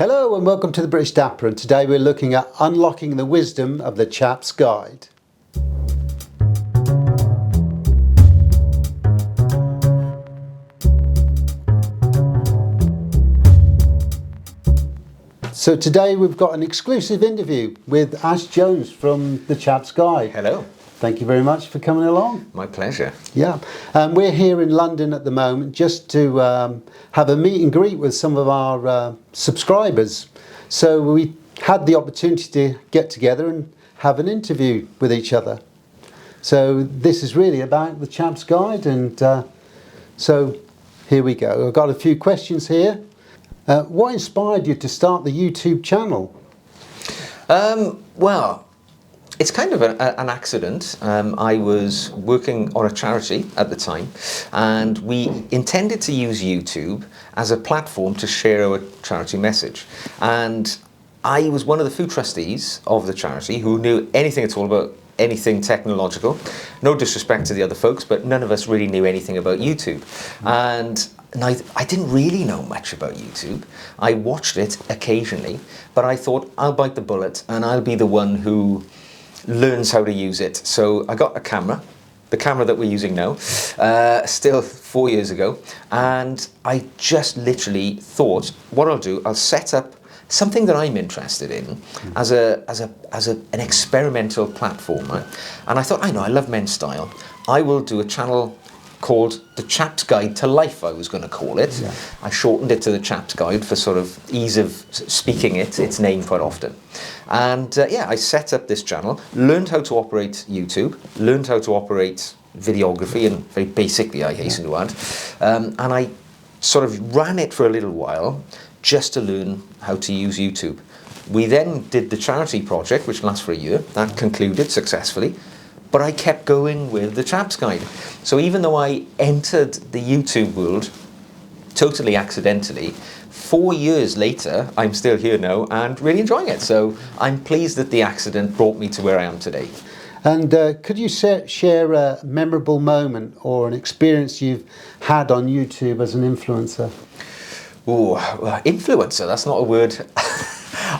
Hello and welcome to the British Dapper, and today we're looking at unlocking the wisdom of the Chaps Guide. So today we've got an exclusive interview with Ash Jones from the Chaps Guide. Hello. Thank you very much for coming along. My pleasure. Yeah, we're here in London at the moment just to have a meet and greet with some of our subscribers. So we had the opportunity to get together and have an interview with each other. So this is really about the Chaps Guide, and so here we go. I've got a few questions here. What inspired you to start the YouTube channel? Well, it's kind of an accident. I was working on a charity at the time, and we intended to use YouTube as a platform to share our charity message. And I was one of the food trustees of the charity who knew anything at all about anything technological. No disrespect to the other folks, but none of us really knew anything about YouTube. And I didn't really know much about YouTube. I watched it occasionally, but I thought I'll bite the bullet and I'll be the one who learns how to use it. So I got a camera, the camera that we're using now, still 4 years ago, and I just literally thought, what I'll do, I'll set up something that I'm interested in as an experimental platform, right? And I thought, I love men's style. I will do a channel called the Chaps Guide to Life, I was going to call it. Yeah. I shortened it to the Chaps Guide for sort of ease of speaking its name quite often. And I set up this channel, learned how to operate YouTube, learned how to operate videography, and very basically, I hasten to add. And I sort of ran it for a little while just to learn how to use YouTube. We then did the charity project, which lasts for a year. That concluded successfully. But I kept going with the Chaps Guide. So even though I entered the YouTube world totally accidentally, 4 years later, I'm still here now and really enjoying it. So I'm pleased that the accident brought me to where I am today. And could you share a memorable moment or an experience you've had on YouTube as an influencer? Oh, influencer, that's not a word.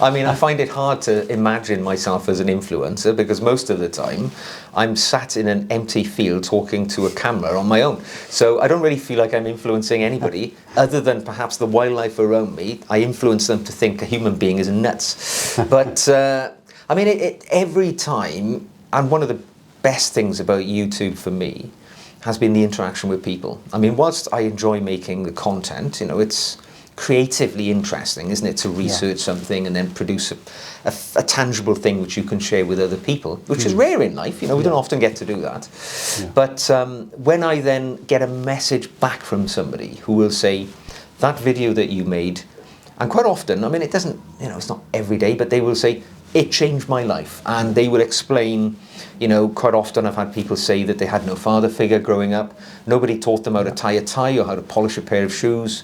I mean, I find it hard to imagine myself as an influencer because most of the time I'm sat in an empty field talking to a camera on my own. So I don't really feel like I'm influencing anybody other than perhaps the wildlife around me. I influence them to think a human being is nuts. But I mean, every time, and one of the best things about YouTube for me has been the interaction with people. I mean, whilst I enjoy making the content, it's creatively interesting, isn't it, to research something and then produce a tangible thing which you can share with other people, which is rare in life. We don't often get to do that. But when I then get a message back from somebody who will say, that video that you made, and quite often, I mean, it doesn't, it's not every day, but they will say, it changed my life. And they will explain, quite often I've had people say that they had no father figure growing up. Nobody taught them how to tie a tie or how to polish a pair of shoes.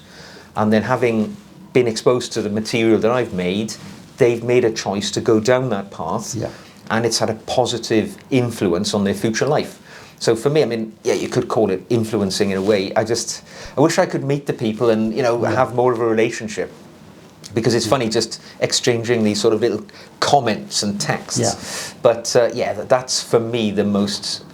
And then having been exposed to the material that I've made, they've made a choice to go down that path. Yeah. And it's had a positive influence on their future life. So for me, I mean, you could call it influencing in a way. I wish I could meet the people and, have more of a relationship. Because it's funny just exchanging these sort of little comments and texts. Yeah. But that's for me the most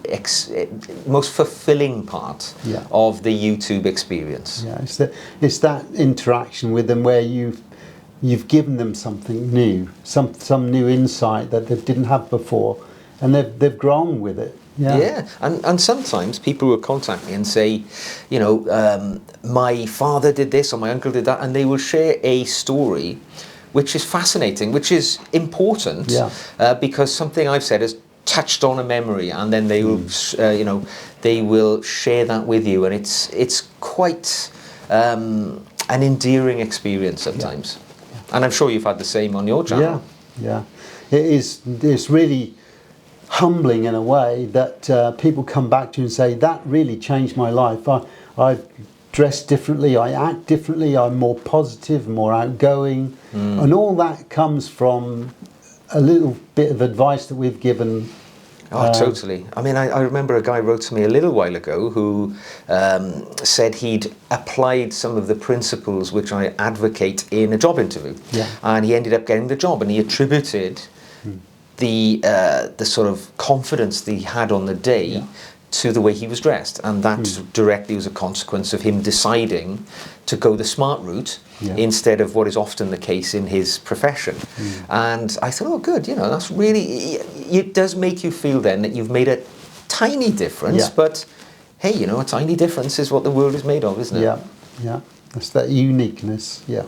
fulfilling part of the YouTube experience. Yeah, it's that interaction with them where you've given them something new, some new insight that they didn't have before, and they've grown with it. Yeah, and sometimes people will contact me and say, my father did this or my uncle did that, and they will share a story which is fascinating, which is important, because something I've said has touched on a memory, and then they will, they will share that with you, and it's quite an endearing experience sometimes. Yeah. And I'm sure you've had the same on your channel. Yeah. It's really humbling in a way that people come back to you and say, that really changed my life. I dress differently, I act differently, I'm more positive, more outgoing, and all that comes from a little bit of advice that we've given Oh, totally. I mean, I remember a guy wrote to me a little while ago who said he'd applied some of the principles which I advocate in a job interview. Yeah. And he ended up getting the job, and he attributed the sort of confidence that he had on the day to the way he was dressed. And that directly was a consequence of him deciding to go the smart route instead of what is often the case in his profession. And I thought, oh, good, you know, that's really, it does make you feel then that you've made a tiny difference, but hey, you know, a tiny difference is what the world is made of, isn't it? Yeah, yeah, that's that uniqueness, yeah.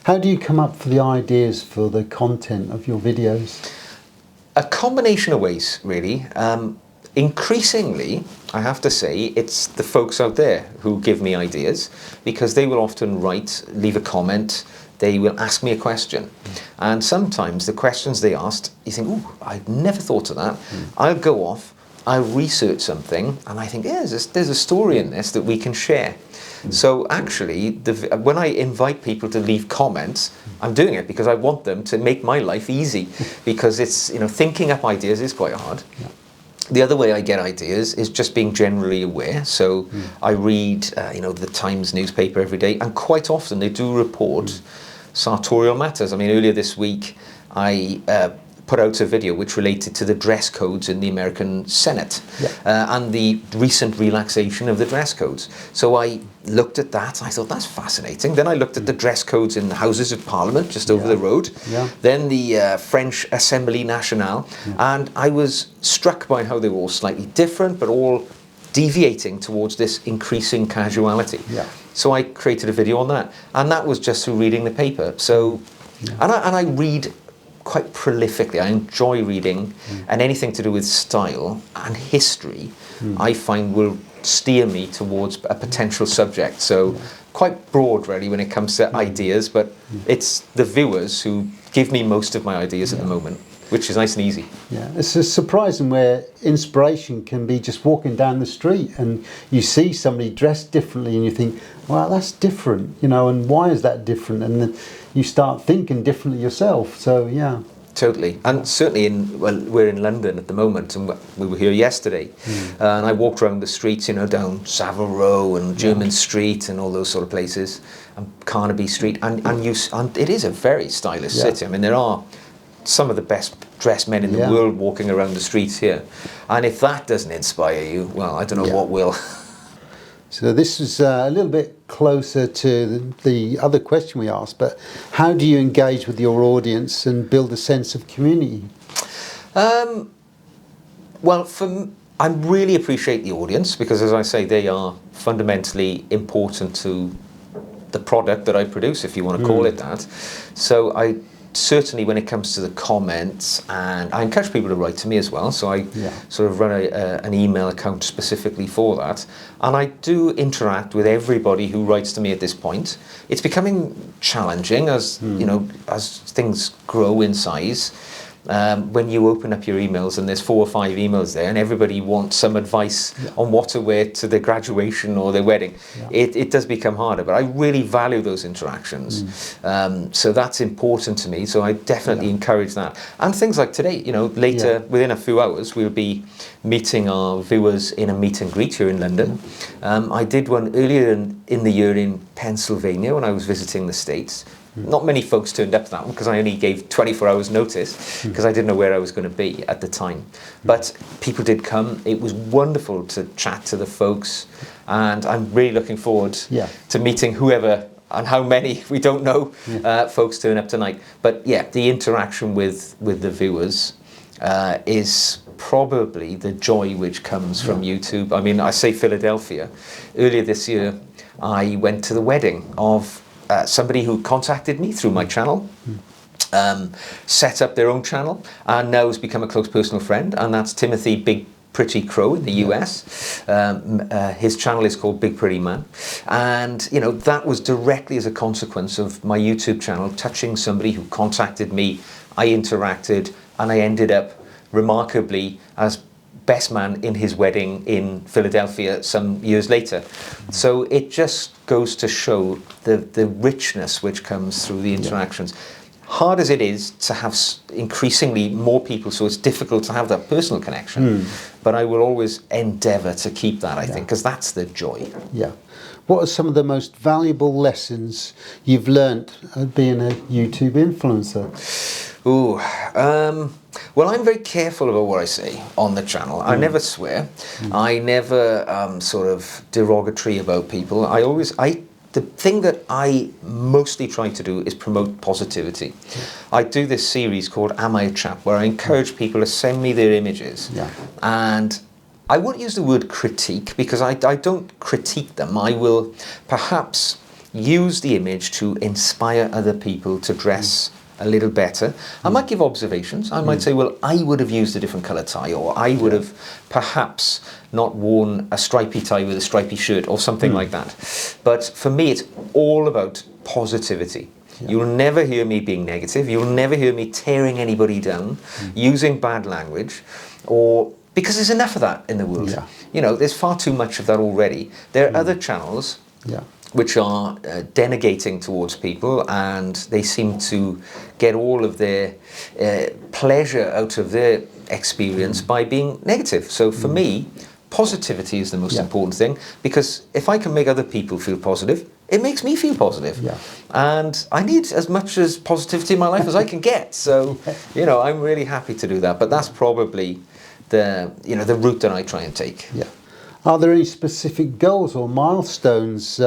How do you come up with the ideas for the content of your videos? A combination of ways, really. Increasingly, I have to say, it's the folks out there who give me ideas, because they will often write, leave a comment, they will ask me a question. And sometimes the questions they asked, you think, oh, I'd never thought of that. I'll go off, I'll research something, and I think, yeah, there's a story in this that we can share. So actually, when I invite people to leave comments, I'm doing it because I want them to make my life easy, because it's, you know, thinking up ideas is quite hard. The other way I get ideas is just being generally aware. So I read, you know, the Times newspaper every day, and quite often they do report sartorial matters. I mean, earlier this week, I put out a video which related to the dress codes in the American Senate and the recent relaxation of the dress codes. So I looked at that, I thought that's fascinating. Then I looked at the dress codes in the Houses of Parliament just over the road. Then the French Assemblée Nationale, and I was struck by how they were all slightly different, but all deviating towards this increasing casuality. So I created a video on that, and that was just through reading the paper. So, and I read quite prolifically. I enjoy reading, and anything to do with style and history, I find will steer me towards a potential subject. So quite broad, really, when it comes to ideas, but it's the viewers who give me most of my ideas at the moment, which is nice and easy. Yeah, it's surprising where inspiration can be just walking down the street and you see somebody dressed differently and you think, wow, that's different, you know, and why is that different? And then you start thinking differently yourself. So, yeah. Totally. And certainly we're in London at the moment, and we were here yesterday, and I walked around the streets, you know, down Savile Row and Jermyn Street and all those sort of places, and Carnaby Street, and it is a very stylish city. I mean, there are some of the best dressed men in the world walking around the streets here, and if that doesn't inspire you, well, I don't know what will. So this is a little bit closer to the other question we asked, but how do you engage with your audience and build a sense of community? Well, I really appreciate the audience, because, as I say, they are fundamentally important to the product that I produce, if you want to call it that. So I certainly, when it comes to the comments, and I encourage people to write to me as well, so I sort of run an email account specifically for that, and I do interact with everybody who writes to me at this point. It's becoming challenging as you know, as things grow in size. When you open up your emails and there's 4 or 5 emails there, and everybody wants some advice on what to wear to their graduation or their wedding, it does become harder. But I really value those interactions, so that's important to me. So I definitely encourage that. And things like today, you know, later within a few hours, we'll be meeting our viewers in a meet and greet here in London. I did one earlier in the year in Pennsylvania when I was visiting the States. Not many folks turned up to that one because I only gave 24 hours notice, because I didn't know where I was going to be at the time. But people did come. It was wonderful to chat to the folks, and I'm really looking forward to meeting whoever and how many, we don't know, folks turn up tonight. But yeah, the interaction with the viewers is probably the joy which comes from YouTube. I mean, I say Philadelphia. Earlier this year, I went to the wedding of somebody who contacted me through my channel, set up their own channel, and now has become a close personal friend, and that's Timothy Big Pretty Crow in the US. His channel is called Big Pretty Man, and you know, that was directly as a consequence of my YouTube channel touching somebody who contacted me. I interacted, and I ended up remarkably as best man in his wedding in Philadelphia some years later. So it just goes to show the richness which comes through the interactions. hard as it is to have increasingly more people, so it's difficult to have that personal connection. But I will always endeavour to keep that, I think, because that's the joy. Yeah. What are some of the most valuable lessons you've learnt being a YouTube influencer? Ooh, well, I'm very careful about what I say on the channel. I never swear. I never sort of derogatory about people. The thing that I mostly try to do is promote positivity. I do this series called Am I a Chap, where I encourage people to send me their images. And I won't use the word critique, because I don't critique them. I will perhaps use the image to inspire other people to dress a little better. I might give observations. I might say, well, I would have used a different colour tie, or I would have perhaps not worn a stripy tie with a stripy shirt, or something like that. But for me, it's all about positivity. You'll never hear me being negative. You'll never hear me tearing anybody down, using bad language, or because there's enough of that in the world. You know, there's far too much of that already. There are other channels which are denegating towards people, and they seem to get all of their pleasure out of their experience by being negative. So for me, positivity is the most important thing, because if I can make other people feel positive, it makes me feel positive. And I need as much as positivity in my life as I can get. So, you know, I'm really happy to do that. But that's probably the route that I try and take. Are there any specific goals or milestones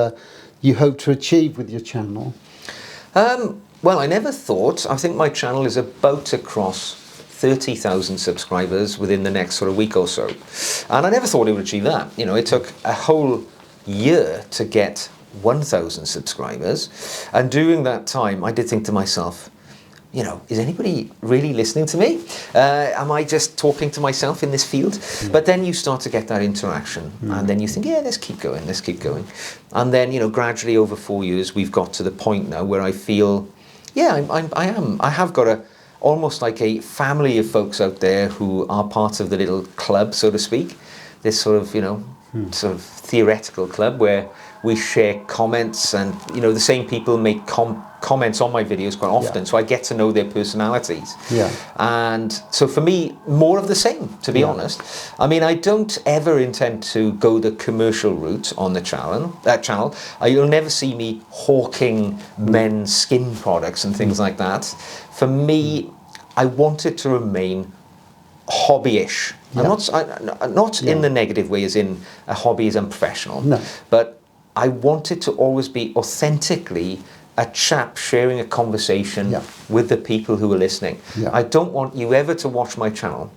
you hope to achieve with your channel? Well, I never thought. I think my channel is about to cross 30,000 subscribers within the next sort of week or so. And I never thought it would achieve that. You know, it took a whole year to get 1,000 subscribers. And during that time, I did think to myself, you know, is anybody really listening to me? Am I just talking to myself in this field? But then you start to get that interaction, and then you think, yeah, let's keep going, let's keep going. And then, you know, gradually over 4 years, we've got to the point now where I feel, yeah, I have got almost like a family of folks out there who are part of the little club, so to speak. This sort of, you know, sort of theoretical club where we share comments, and, you know, the same people make comments on my videos quite often, so I get to know their personalities. And so for me, more of the same, to be honest. I mean, I don't ever intend to go the commercial route on the channel. You'll never see me hawking men's skin products and things like that. For me, I want it to remain hobbyish. Not in the negative way, as in a hobby is unprofessional, but I want it to always be authentically a chap sharing a conversation with the people who are listening. I don't want you ever to watch my channel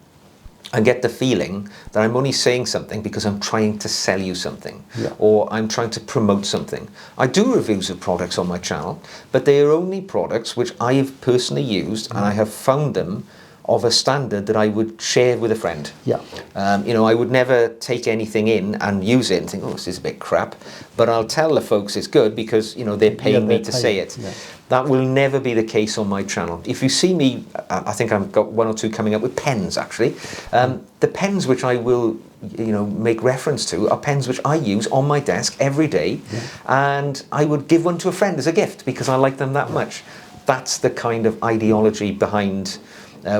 and get the feeling that I'm only saying something because I'm trying to sell you something, or I'm trying to promote something. I do reviews of products on my channel, but they are only products which I have personally used, and I have found them of a standard that I would share with a friend. You know, I would never take anything in and use it and think, oh, this is a bit crap. But I'll tell the folks it's good because, you know, they're paying me to say it. That will never be the case on my channel. If you see me, I think I've got 1 or 2 coming up with pens, actually. The pens which I will, you know, make reference to are pens which I use on my desk every day. And I would give one to a friend as a gift because I like them that much. That's the kind of ideology behind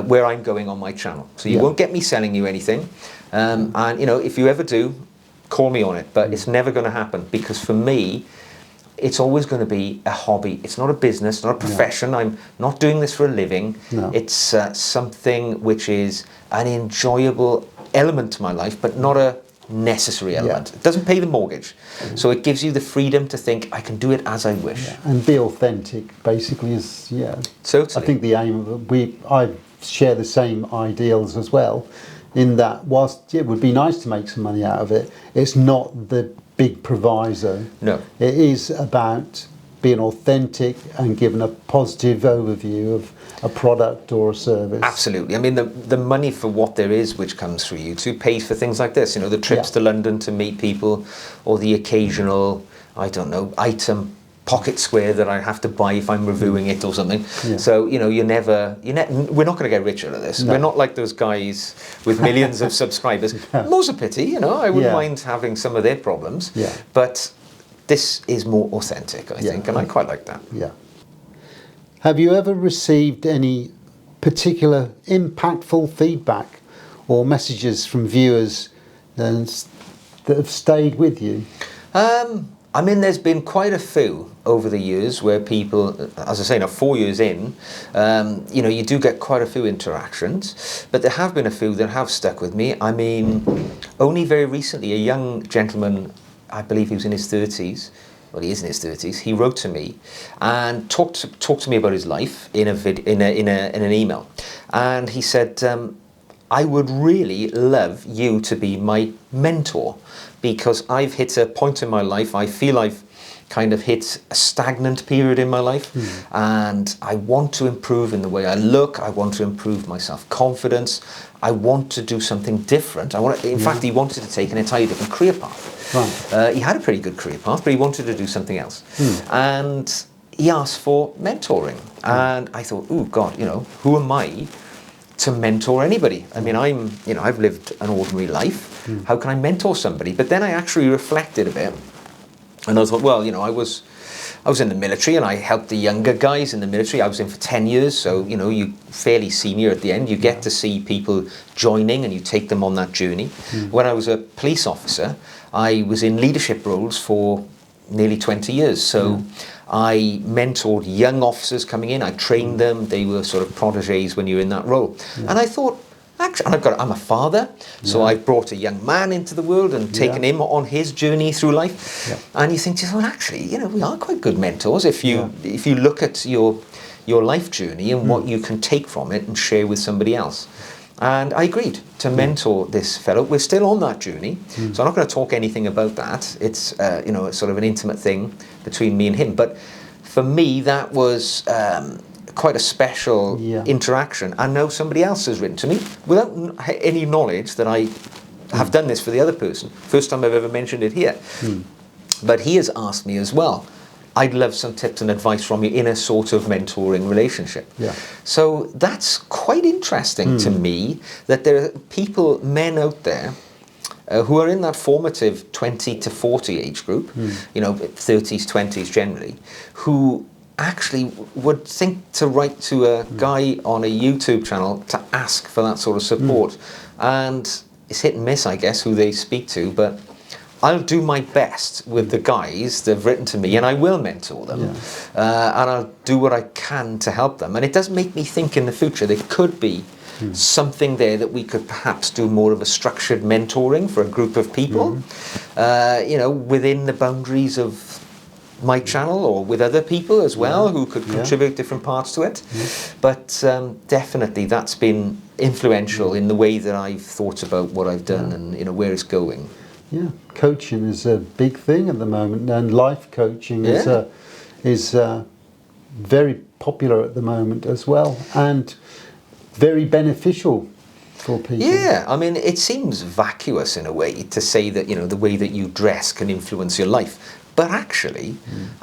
where I'm going on my channel. So you won't get me selling you anything. And, you know, if you ever do, call me on it. But it's never going to happen, because for me, it's always going to be a hobby. It's not a business, not a profession. I'm not doing this for a living. It's something which is an enjoyable element to my life, but not a necessary element. It doesn't pay the mortgage. So it gives you the freedom to think, I can do it as I wish. And be authentic, basically, is, Totally. I think the aim of it, I share the same ideals as well, in that whilst it would be nice to make some money out of it, it's not the big proviso. No. It is about being authentic and giving a positive overview of a product or a service. Absolutely. I mean, the money for what there is which comes through YouTube pays for things like this, you know, the trips to London to meet people, or the occasional, I don't know, item pocket square that I have to buy if I'm reviewing it or something. So, you know, we're not going to get rich out of this. We're not like those guys with millions of subscribers. More's a pity, you know, I wouldn't mind having some of their problems. But this is more authentic, I think, and I quite like that. Have you ever received any particular impactful feedback or messages from viewers that have stayed with you? I mean, there's been quite a few over the years where people, as I say, now 4 years in, you know, you do get quite a few interactions, but there have been a few that have stuck with me. I mean, only very recently, a young gentleman, I believe he was in his 30s, well, he is in his 30s, he wrote to me and talked to me about his life in an email. And he said, I would really love you to be my mentor, because I've hit a point in my life, I feel I've kind of hit a stagnant period in my life, and I want to improve in the way I look, I want to improve my self-confidence, I want to do something different. In fact, he wanted to take an entirely different career path. Right. He had a pretty good career path, but he wanted to do something else. And he asked for mentoring. And I thought, oh God, you know, who am I to mentor anybody? I mean, I've lived an ordinary life. How can I mentor somebody? But then I actually reflected a bit, and I thought, well, you know, I was in the military, and I helped the younger guys in the military. I was in for 10 years, so, you know, you're fairly senior at the end. You get to see people joining, and you take them on that journey. When I was a police officer, I was in leadership roles for nearly 20 years. So I mentored young officers coming in. I trained them. They were sort of protégés when you're in that role. And I thought, actually, I'm a father, so I brought a young man into the world and taken him on his journey through life. And you think, well, actually, you know, we are quite good mentors if you look at your life journey and what you can take from it and share with somebody else. And I agreed to mentor this fellow. We're still on that journey, so I'm not going to talk anything about that. It's you know, it's sort of an intimate thing between me and him. But for me, that was quite a special interaction. And now somebody else has written to me without any knowledge that I have done this for the other person. First time I've ever mentioned it here. But he has asked me as well, I'd love some tips and advice from you in a sort of mentoring relationship. So that's quite interesting to me, that there are people, men out there, who are in that formative 20 to 40 age group, you know, 30s, 20s generally, who actually would think to write to a guy on a YouTube channel to ask for that sort of support. And it's hit and miss, I guess, who they speak to, but I'll do my best with the guys that have written to me, and I will mentor them, and I'll do what I can to help them. And it does make me think in the future there could be something there that we could perhaps do more of a structured mentoring for a group of people, you know, within the boundaries of my channel or with other people as well who could contribute different parts to it. But definitely that's been influential in the way that I've thought about what I've done and, you know, where it's going. Yeah, coaching is a big thing at the moment, and life coaching is very popular at the moment as well, and very beneficial for people. Yeah, I mean, it seems vacuous in a way to say that, you know, the way that you dress can influence your life. But actually,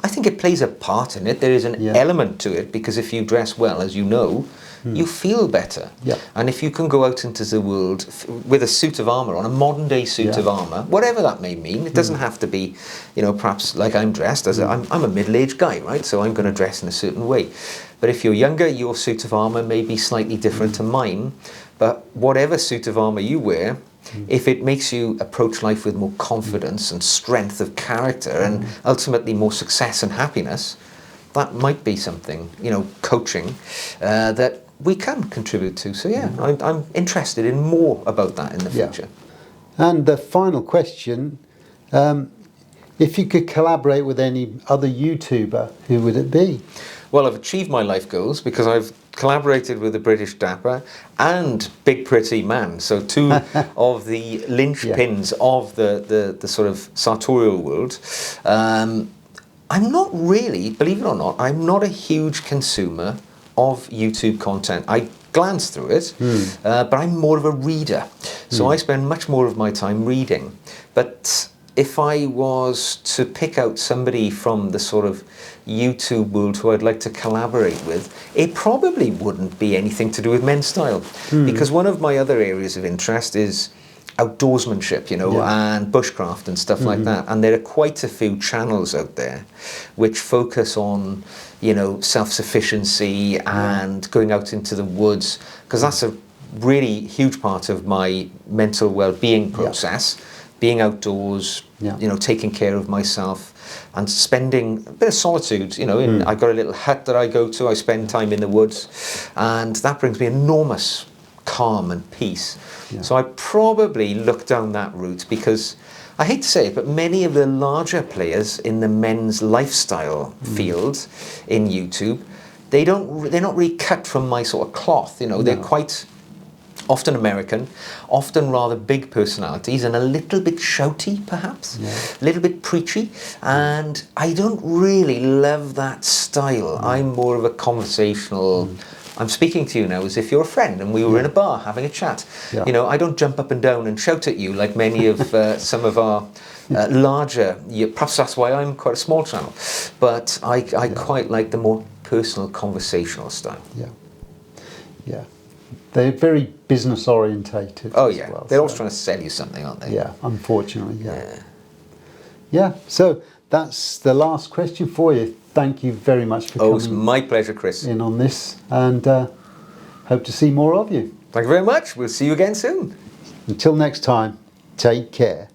I think it plays a part in it. There is an element to it, because if you dress well, as you know, you feel better. And if you can go out into the world with a suit of armour on, a modern day suit of armour, whatever that may mean, it doesn't have to be, you know, perhaps like I'm dressed, as I'm a middle-aged guy, right? So I'm going to dress in a certain way. But if you're younger, your suit of armour may be slightly different to mine. But whatever suit of armour you wear, if it makes you approach life with more confidence and strength of character and ultimately more success and happiness, that might be something, you know, coaching, that we can contribute to. So yeah, I'm interested in more about that in the future. And the final question, if you could collaborate with any other YouTuber, who would it be? Well, I've achieved my life goals because I've collaborated with the British Dapper and Big Pretty Man, so two of the linchpins of the sort of sartorial world. I'm not really, believe it or not, I'm not a huge consumer of YouTube content. I glance through it, but I'm more of a reader. So I spend much more of my time reading. But if I was to pick out somebody from the sort of YouTube world who I'd like to collaborate with, it probably wouldn't be anything to do with men's style. Because one of my other areas of interest is outdoorsmanship, you know, Yeah. and bushcraft and stuff like that. And there are quite a few channels out there which focus on, you know, self-sufficiency and going out into the woods, because that's a really huge part of my mental well-being process. Being outdoors, you know, taking care of myself and spending a bit of solitude, you know, I've got a little hut that I go to, I spend time in the woods, and that brings me enormous calm and peace. So I probably look down that route, because I hate to say it, but many of the larger players in the men's lifestyle field in YouTube, they're not really cut from my sort of cloth, you know, they're quite often American, often rather big personalities, and a little bit shouty, perhaps, a little bit preachy, and I don't really love that style. I'm more of a conversational. I'm speaking to you now as if you're a friend and we were in a bar having a chat. You know, I don't jump up and down and shout at you like many of some of our larger, perhaps that's why I'm quite a small channel, but I quite like the more personal conversational style. Yeah. They're very business orientated. Oh as yeah, well, they're always trying to sell you something, aren't they? Yeah, unfortunately, yeah. So that's the last question for you. Thank you very much for coming. It's my pleasure, Chris. In on this, and hope to see more of you. Thank you very much. We'll see you again soon. Until next time, take care.